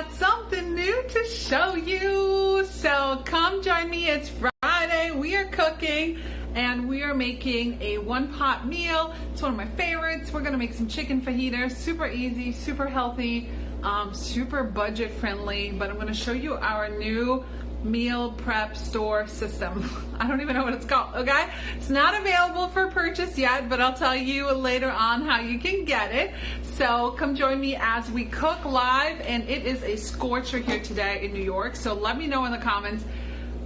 got something new to show you. So come join me. It's Friday. We are cooking and we are making a one-pot meal. It's one of my favorites. We're gonna make some chicken fajitas. Super easy, super healthy, super budget friendly. But I'm gonna show you our new meal prep store system. I don't even know what it's called, okay? It's not available for purchase yet, but I'll tell you later on how you can get it. So come join me as we cook live, and it is a scorcher here today in New York. So let me know in the comments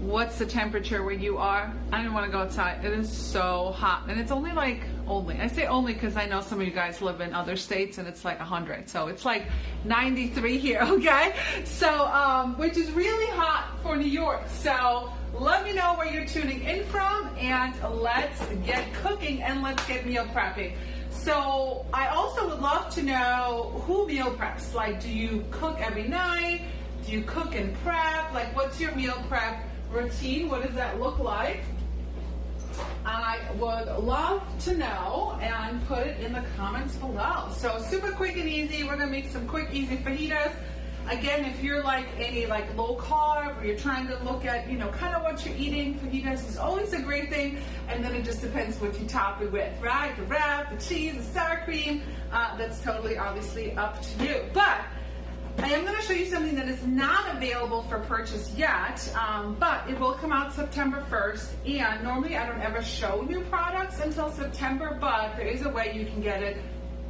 what's the temperature where you are. I don't want to go outside. It is so hot, and it's only I say only because I know some of you guys live in other states and it's like 100, so it's like 93 here, okay? So which is really hot for New York. So let me know where you're tuning in from, and let's get cooking and let's get meal prepping. So I also would love to know who meal preps. Like, do you cook every night? Do you cook and prep? Like, what's your meal prep routine? What does that look like? I would love to know, and put it in the comments below. So super quick and easy. We're gonna make some quick, easy fajitas. Again, if you're like any low carb, or you're trying to look at, kind of what you're eating, fajitas is always a great thing. And then it just depends what you top it with, right? The wrap, the cheese, the sour cream. That's totally, obviously, up to you. But I am going to show you something that is not available for purchase yet, but it will come out September 1st. And normally I don't ever show new products until September, but there is a way you can get it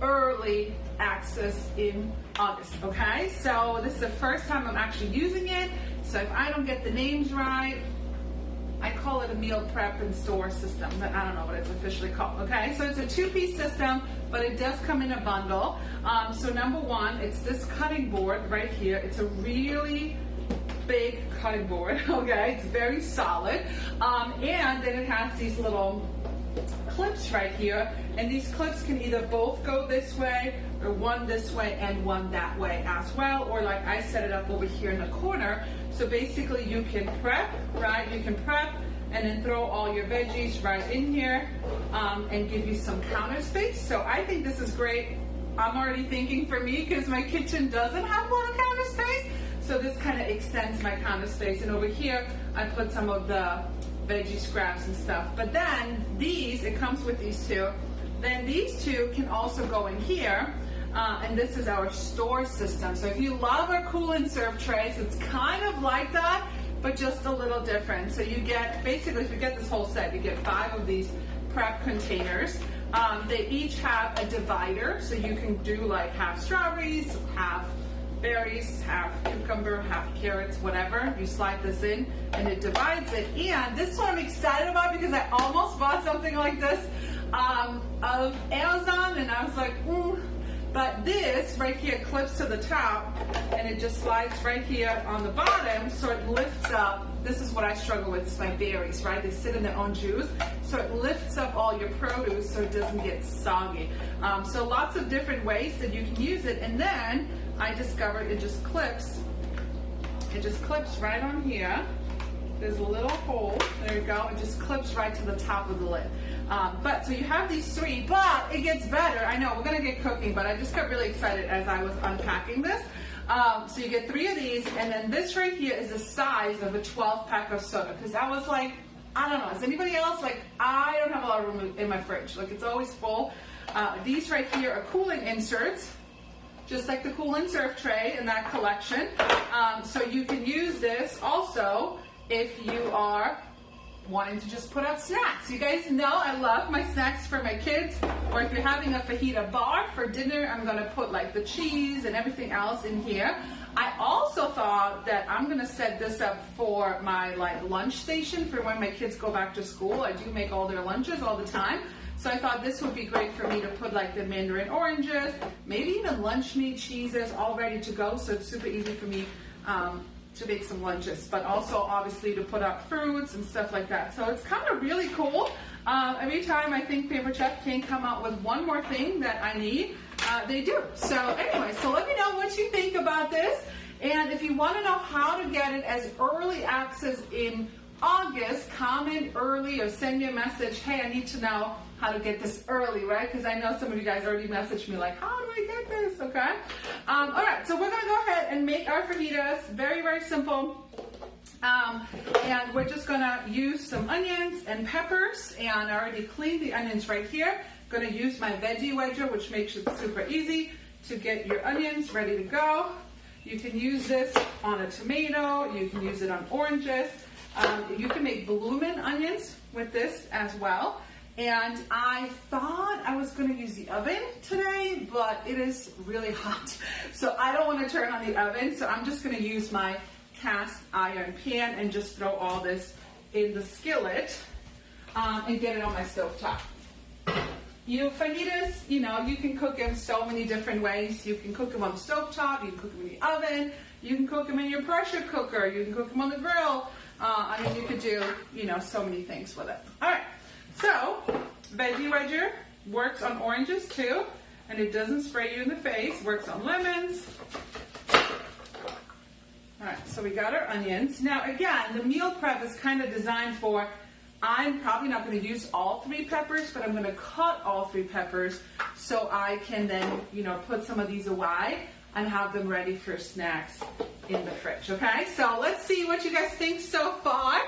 early access in August, okay? So this is the first time I'm actually using it. So if I don't get the names right, I call it a meal prep and store system, but I don't know what it's officially called, okay? So it's a two-piece system, but it does come in a bundle. So number one, it's this cutting board right here. It's a really big cutting board, okay? It's very solid. And then it has these little clips right here, and these clips can either both go this way, or one this way and one that way as well, or like I set it up over here in the corner. So basically you can prep, right? You can prep and then throw all your veggies right in here, and give you some counter space. So I think this is great. I'm already thinking for me, because my kitchen doesn't have a lot of counter space, so this kind of extends my counter space. And over here I put some of the veggie scraps and stuff. But then these, it comes with these two. Then these two can also go in here. And this is our store system. So if you love our cool and serve trays, it's kind of like that, but just a little different. So you get, basically, if you get this whole set, you get 5 of these prep containers. They each have a divider, so you can do like half strawberries, half berries, half cucumber, half carrots, whatever. You slide this in and it divides it. And this is what I'm excited about, because I almost bought something like this of Amazon, and I was like, But this right here clips to the top, and it just slides right here on the bottom, so it lifts up. This is what I struggle with, is my berries, right? They sit in their own juice, so it lifts up all your produce so it doesn't get soggy. So lots of different ways that you can use it. And then I discovered it just clips. It just clips right on here. There's a little hole. There you go. It just clips right to the top of the lid. But so you have these 3, but it gets better. I know we're gonna get cooking, but I just got really excited as I was unpacking this. So you get 3 of these, and then this right here is the size of a 12-pack of soda. Because I was like, I don't know, is anybody else? Like, I don't have a lot of room in my fridge. Like, it's always full. These right here are cooling inserts, just like the cool and serve tray in that collection. So you can use this also if you are wanting to just put out snacks. You guys know I love my snacks for my kids, or if you're having a fajita bar for dinner, I'm gonna put like the cheese and everything else in here. I also thought that I'm gonna set this up for my lunch station for when my kids go back to school. I do make all their lunches all the time. So I thought this would be great for me to put like the mandarin oranges, maybe even lunch meat cheeses all ready to go. So it's super easy for me to make some lunches, but also obviously to put out fruits and stuff like that. So it's kind of really cool. Every time I think Paper Chef can come out with one more thing that I need, they do. So anyway, so let me know what you think about this. And if you want to know how to get it as early access in August, comment early or send me a message. Hey, I need to know how to get this early, right? Because I know some of you guys already messaged me like, how do I get this? Okay. All right. So we're going to go ahead and make our fajitas. Very, very simple. And we're just gonna use some onions and peppers, and I already cleaned the onions right here. Gonna use my veggie wedger, which makes it super easy to get your onions ready to go. You can use this on a tomato, you can use it on oranges. You can make bloomin' onions with this as well. And I thought I was gonna use the oven today, but it is really hot. So I don't wanna turn on the oven, so I'm just gonna use my cast iron pan and just throw all this in the skillet and get it on my stove top. Fajitas, you can cook them so many different ways. You can cook them on the stove top, you can cook them in the oven, you can cook them in your pressure cooker, you can cook them on the grill. You could do, so many things with it. All right, so veggie wedger works on oranges too, and it doesn't spray you in the face. Works on lemons. All right, so we got our onions. Now again, the meal prep is kind of designed for, I'm probably not going to use all 3 peppers, but I'm going to cut all 3 peppers so I can then, put some of these away and have them ready for snacks in the fridge, okay? So let's see what you guys think so far.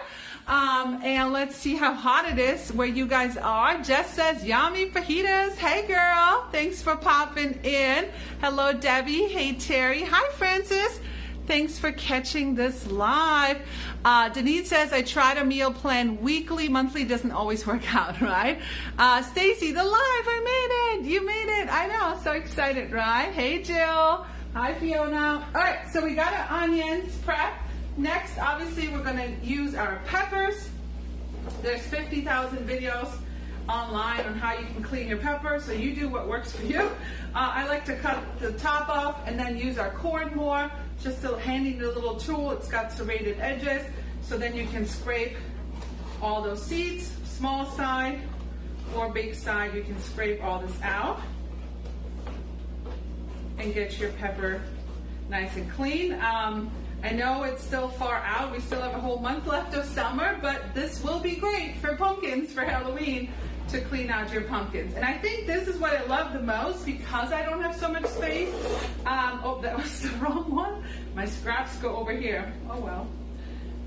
And let's see how hot it is where you guys are. Jess says, yummy fajitas. Hey girl, thanks for popping in. Hello Debbie, hey Terry, hi Francis. Thanks for catching this live. Denise says, I try to meal plan weekly. Monthly doesn't always work out, right? Stacy, the live, I made it. You made it. I know, so excited, right? Hey, Jill. Hi, Fiona. All right, so we got our onions prep. Next, obviously, we're going to use our peppers. There's 50,000 videos online on how you can clean your peppers, so you do what works for you. I like to cut the top off and then use our corn more. Just a handy little tool. It's got serrated edges, so then you can scrape all those seeds, small side or big side. You can scrape all this out and get your pepper nice and clean. I know it's still far out. We still have a whole month left of summer, but this will be great for pumpkins for Halloween, to clean out your pumpkins. And I think this is what I love the most because I don't have so much space. Oh, that was the wrong one. My scraps go over here. Oh well.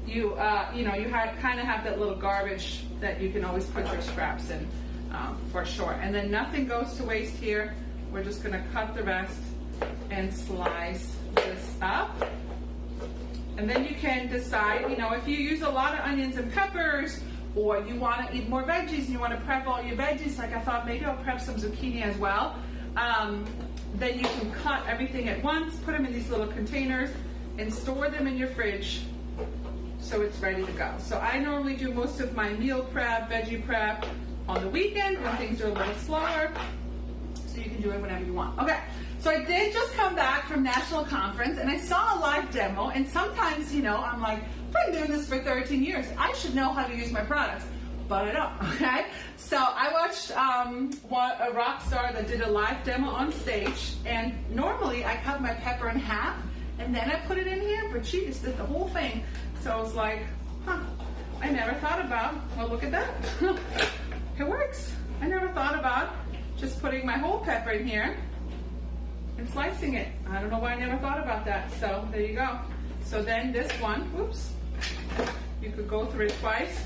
You kind of have that little garbage that you can always put your scraps in for sure. And then nothing goes to waste here. We're just gonna cut the rest and slice this up. And then you can decide, if you use a lot of onions and peppers, or you want to eat more veggies and you want to prep all your veggies, like I thought maybe I'll prep some zucchini as well, then you can cut everything at once, put them in these little containers, and store them in your fridge so it's ready to go. So I normally do most of my meal prep, veggie prep on the weekend when things are a little slower, so you can do it whenever you want. Okay, so I did just come back from National Conference, and I saw a live demo, and sometimes, I'm like, I've been doing this for 13 years. I should know how to use my products, but I don't, okay? So I watched a rock star that did a live demo on stage, and normally I cut my pepper in half, and then I put it in here, but she just did the whole thing. So I was like, I never thought about, well, look at that. It works. I never thought about just putting my whole pepper in here and slicing it. I don't know why I never thought about that. So there you go. So then this one, whoops, you could go through it twice.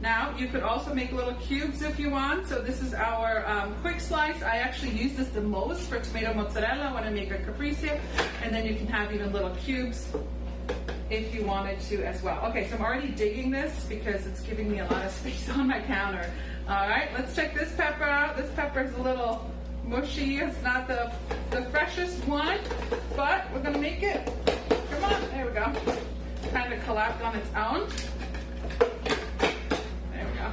Now you could also make little cubes if you want. So this is our quick slice. I actually use this the most for tomato mozzarella when I make a caprese, and then you can have even little cubes if you wanted to as well. Okay, so I'm already digging this because it's giving me a lot of space on my counter. All right, let's check this pepper out. This pepper is a little mushy. It's not the freshest one, but we're gonna make it. Come on, there we go. Kind of collapsed on its own. There we go.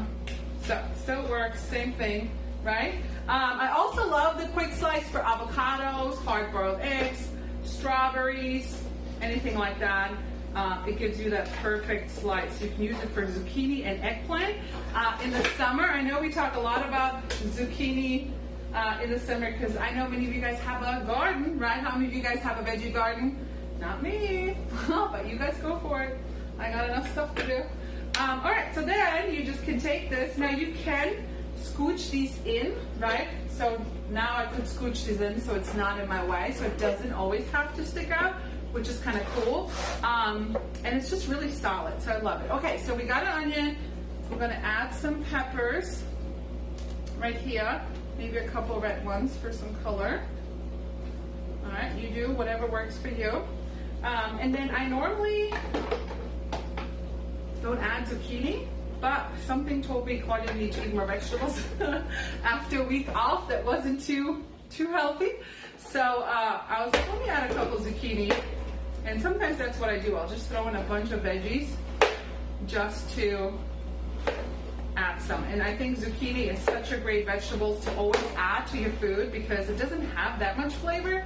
So, still works, same thing, right? I also love the quick slice for avocados, hard-boiled eggs, strawberries, anything like that. It gives you that perfect slice. You can use it for zucchini and eggplant. In the summer, I know we talk a lot about zucchini in the summer because I know many of you guys have a garden, right? How many of you guys have a veggie garden? Not me, but you guys go for it. I got enough stuff to do. All right, so then you just can take this. Now you can scooch these in, right? So now I could scooch these in so it's not in my way, so it doesn't always have to stick out. which is kind of cool. And it's just really solid, so I love it. Okay, so we got an onion. We're gonna add some peppers right here. Maybe a couple red ones for some color. All right, you do whatever works for you. And then I normally don't add zucchini, but something told me Claudia needs to eat more vegetables after a week off that wasn't too healthy. So I was like, let me add a couple zucchini. And sometimes that's what I do. I'll just throw in a bunch of veggies just to add some. And I think zucchini is such a great vegetable to always add to your food because it doesn't have that much flavor,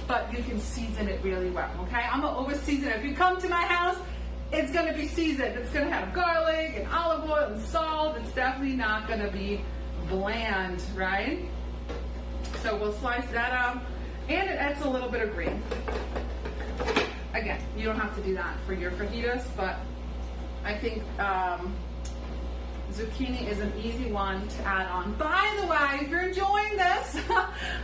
but you can season it really well, okay? I'm gonna over season it. If you come to my house, it's gonna be seasoned. It's gonna have garlic and olive oil and salt. It's definitely not gonna be bland, right? So we'll slice that up, and it adds a little bit of green. Again, you don't have to do that for your fajitas, but I think zucchini is an easy one to add on. By the way, if you're enjoying this,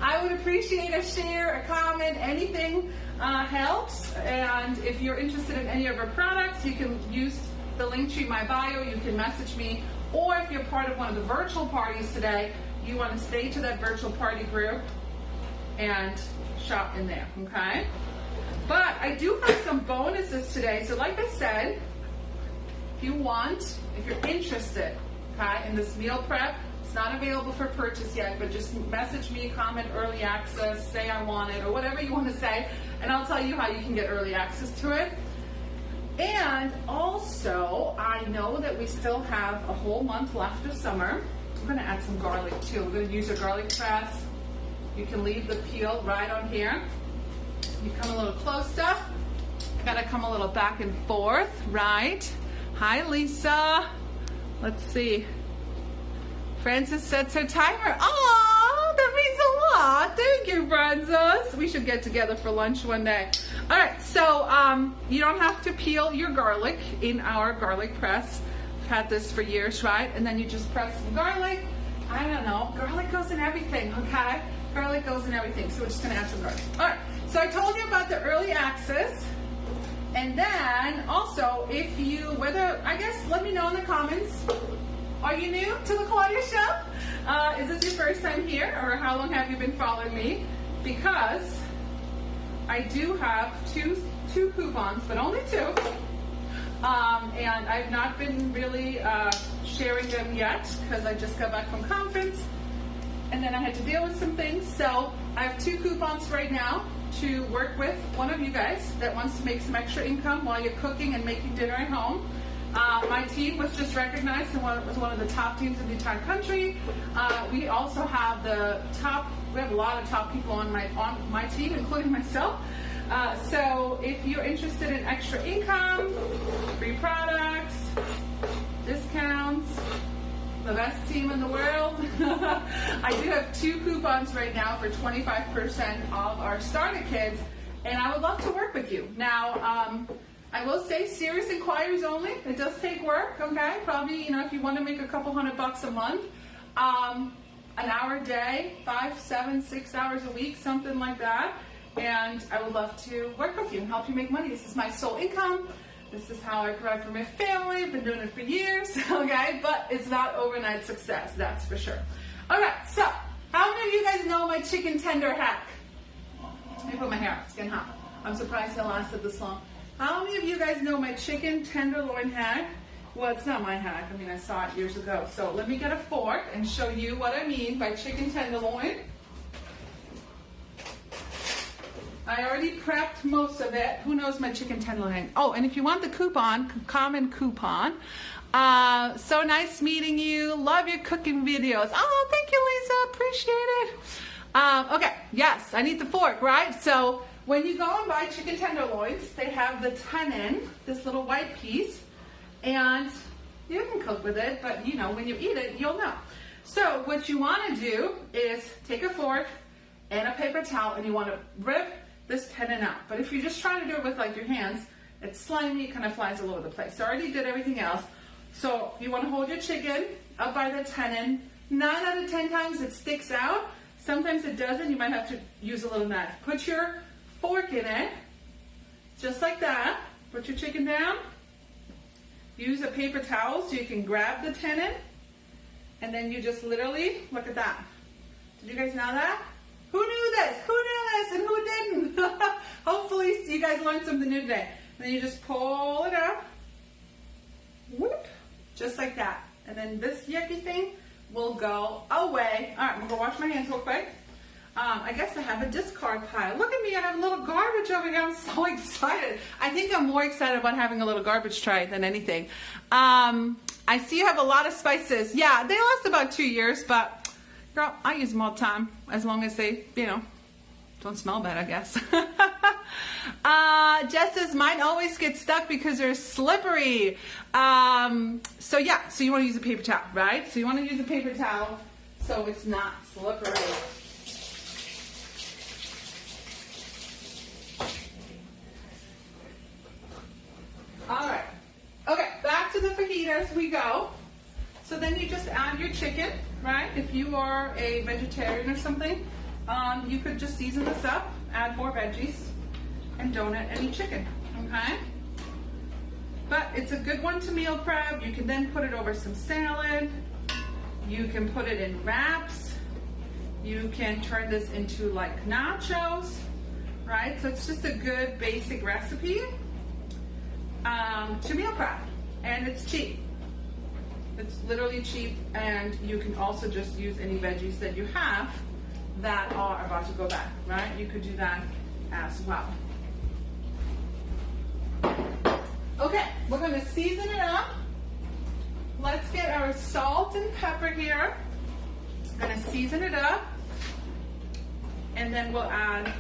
I would appreciate a share, a comment, anything helps. And if you're interested in any of our products, you can use the link to my bio, you can message me, or if you're part of one of the virtual parties today, you want to stay to that virtual party group and shop in there, okay? But I do have some bonuses today. So like I said, if you're interested, okay, in this meal prep, it's not available for purchase yet, but just message me, comment early access, say I want it, or whatever you want to say, and I'll tell you how you can get early access to it. And also, I know that we still have a whole month left of summer. I'm going to add some garlic too. We're going to use a garlic press. You can leave the peel right on here. You come a little closer. Gotta come a little back and forth, right? Hi, Lisa. Let's see. Francis sets her timer. Oh, that means a lot. Thank you, Francis. We should get together for lunch one day. All right, so you don't have to peel your garlic in our garlic press. I've had this for years, right? And then you just press some garlic. I don't know. Garlic goes in everything, okay? Garlic goes in everything. So we're just gonna add some garlic. All right. So I told you about the early access. And then also, if you, let me know in the comments, are you new to the Claudia Show? Is this your first time here, or how long have you been following me? Because I do have two coupons, but only two. And I've not been really sharing them yet because I just got back from conference and then I had to deal with some things. So I have two coupons right now to work with one of you guys that wants to make some extra income while you're cooking and making dinner at home. My team was just recognized and was one of the top teams in the entire country. We also have we have a lot of top people on my team, including myself. So if you're interested in extra income, free products, discounts, the best team in the world, I do have two coupons right now for 25% off our starter kits, and I would love to work with you. Now, I will say serious inquiries only. It does take work, okay? Probably, if you want to make a couple $100 a month, an hour a day, 5, 7, 6 hours a week, something like that. And I would love to work with you and help you make money. This is my sole income. This is how I provide for my family. I've been doing it for years, okay? But it's not overnight success, that's for sure. All right, so how many of you guys know my chicken tender hack? Let me put my hair up, it's getting hot. I'm surprised it lasted this long. How many of you guys know my chicken tenderloin hack? Well, it's not my hack. I mean, I saw it years ago. So let me get a fork and show you what I mean by chicken tenderloin. I already prepped most of it. Who knows my chicken tenderloin? Oh, and if you want the coupon, common coupon. So nice meeting you. Love your cooking videos. Oh, thank you, Lisa. Appreciate it. Okay, yes, I need the fork, right? So when you go and buy chicken tenderloins, they have the tenon, this little white piece, and you can cook with it, but when you eat it, you'll know. So what you want to do is take a fork and a paper towel, and you want to rip this tenon out. But if you're just trying to do it with your hands, it's slimy, it kind of flies all over the place. So I already did everything else. So you want to hold your chicken up by the tenon. 9 out of 10 times it sticks out. Sometimes it doesn't. You might have to use a little knife. Put your fork in it Just like that. Put your chicken down. Use a paper towel so you can grab the tenon. And then you just literally, look at that. Did you guys know that? Who knew this? Who knew this and who didn't? Hopefully you guys learned something new today. And then you just pull it up. Whoop. Just like that. And then this yucky thing will go away. All right, I'm going to go wash my hands real quick. I guess I have a discard pile. Look at me, I have a little garbage over here. I'm so excited. I think I'm more excited about having a little garbage tray than anything. I see you have a lot of spices. Yeah, they last about 2 years, but girl, I use them all the time as long as they, don't smell bad, I guess. Jess says, mine always get stuck because they're slippery. So you want to use a paper towel, right? So you want to use a paper towel so it's not slippery. All right. Okay, back to the fajitas we go. So then you just add your chicken, right? If you are a vegetarian or something, you could just season this up, add more veggies, and don't add any chicken, okay? But it's a good one to meal prep. You can then put it over some salad. You can put it in wraps. You can turn this into like nachos, right? So it's just a good basic recipe to meal prep, and it's cheap. It's literally cheap, and you can also just use any veggies that you have that are about to go bad, right? You could do that as well. Okay, we're going to season it up. Let's get our salt and pepper here. I'm going to season it up, and then we'll add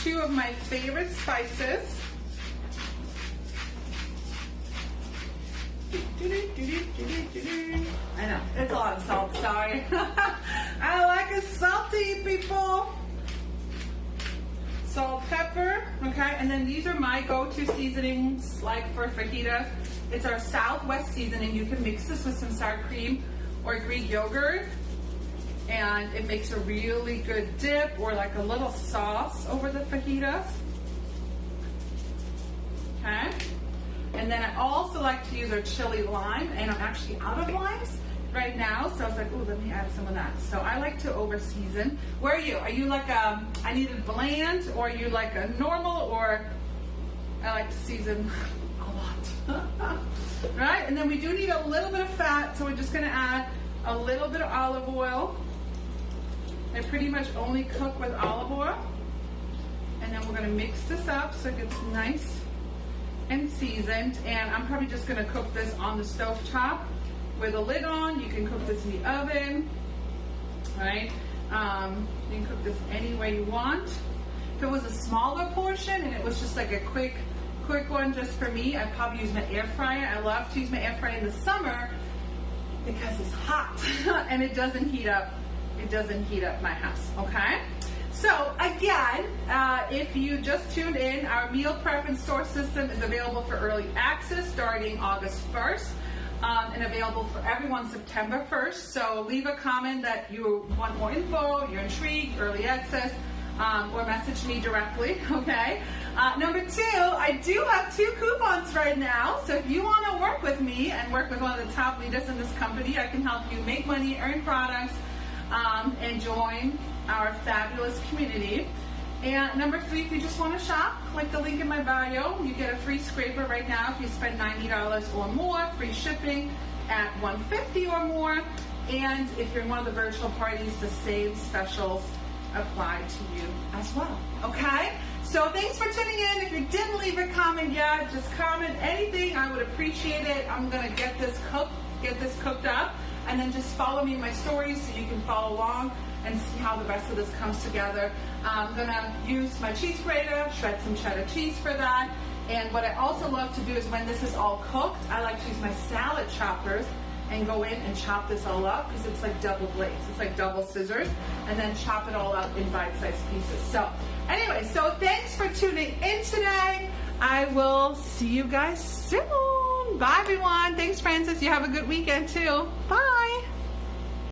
2 of my favorite spices. I know, it's a lot of salt, sorry. I like it salty, people. Salt, pepper, okay? And then these are my go-to seasonings, like for fajitas. It's our Southwest seasoning. You can mix this with some sour cream or Greek yogurt, and it makes a really good dip or like a little sauce over the fajitas. Okay? And then I also like to use our chili lime, and I'm actually out of limes right now, so I was like, ooh, let me add some of that. So I like to over season. Where are you? Are you like I need it bland, or are you like a normal, or I like to season a lot. Right? And then we do need a little bit of fat, so we're just gonna add a little bit of olive oil. I pretty much only cook with olive oil. And then we're gonna mix this up so it gets nice and seasoned, and I'm probably just going to cook this on the stove top with a lid on. You can cook this in the oven, right? You can cook this any way you want. If it was a smaller portion and it was just like a quick one just for me, I'd probably use my air fryer. I love to use my air fryer in the summer because it's hot and it doesn't heat up. It doesn't heat up my house, okay? So again, if you just tuned in, our meal prep and store system is available for early access starting August 1st and available for everyone September 1st. So leave a comment that you want more info, you're intrigued, early access, or message me directly, okay? Number 2, I do have 2 coupons right now. So if you want to work with me and work with one of the top leaders in this company, I can help you make money, earn products, and join our fabulous community. And number 3, if you just want to shop, click the link in my bio. You get a free scraper right now if you spend $90 or more, free shipping at $150 or more. And if you're in one of the virtual parties, the same specials apply to you as well. Okay? So thanks for tuning in. If you didn't leave a comment yet, just comment anything. I would appreciate it. I'm going to get this cooked up, and then just follow me in my stories so you can follow along and see how the rest of this comes together. I'm gonna use my cheese grater, shred some cheddar cheese for that. And what I also love to do is when this is all cooked, I like to use my salad choppers and go in and chop this all up because it's like double blades. It's like double scissors, and then chop it all up in bite-sized pieces. So anyway, so thanks for tuning in today. I will see you guys soon. Bye everyone. Thanks Francis. You have a good weekend too. Bye.